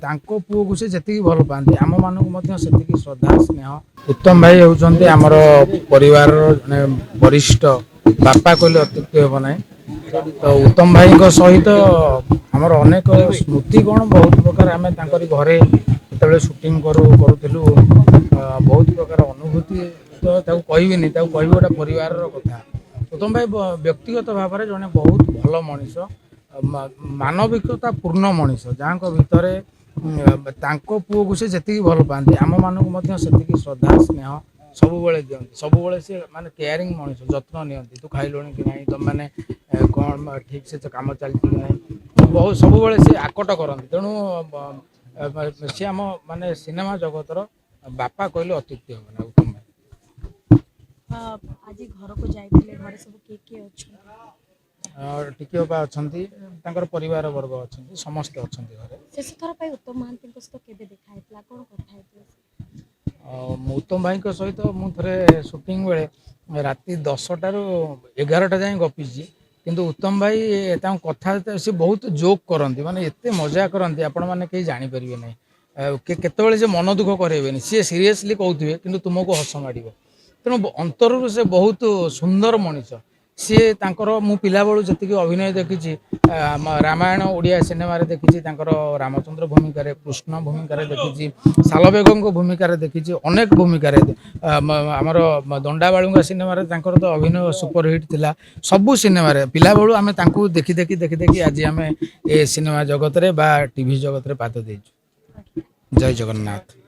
तांको पुओ को से जति भल पाती आम मानक से श्रद्धा स्नेह उत्तम भाई होउछन्ते आमर परिवार जने वरिष्ठ बापा कहले अत्युक्ति हेब ना तो उत्तम भाई सहित आमर अनेक स्मृति कौन बहुत प्रकार आम घरे जो सुटिंग करूँ बहुत प्रकार अनुभूति तो कहबी कह गोटे परिवार कथा उत्तम भाई व्यक्तिगत भाव में जड़े बहुत भल मनीष मानविकता पूर्ण मनीष जहाँ भितर पुओ को से जी भल पाती आम मानक से श्रद्धा स्नेह सब दिखती सब सी माने केयरिंग मनीष जत्न नियंती तू खाइलुणी कि ना तुम मैंने कौन ठीक से काम चलती कि ना बहुत सब सी आकट करती तेणु सी आम माने सिनेमा जगतर बापा कहले अत्युक्ति हम ना उत्तम आज घर को जाइए घर सब किए भाई टिकी बाबा अच्छा परिवार वर्ग अच्छा समस्ते अच्छा घरे शेष थर पर उत्तम महांती सहित केबे देखा कौन कथा उत्तम भाई सहित मुझे सुटिंग बेले राति 10टार 11टा जाए गपीची किंतु उत्तम भाई कथा सी बहुत जोक करती माने एत मजा करती आपण मैंने कहीं जानीपारे ना केतबेले से मन दुख करेबेनि सी सीरियसली कहते कि तुमको हस माड़ तेणु अंतर से बहुत सुंदर मनीष सी मु पिला बेलू जी अभिनय देखी रामायण ओडिया सिनेमा देखी रामचंद्र भूमिका कृष्ण भूमिका देखी सालबेग भूमिका देखी अनेक भूमिका आमर दंडा बालुंगा सिनेमा तो अभिनय सुपरहिट थिला सबू सिनेमा पिला बेलू आम देखी देखी देखी देखी आज आम ए सिनेमा जगत रे बा टीवी जगत रे पाद देजु जय जगन्नाथ।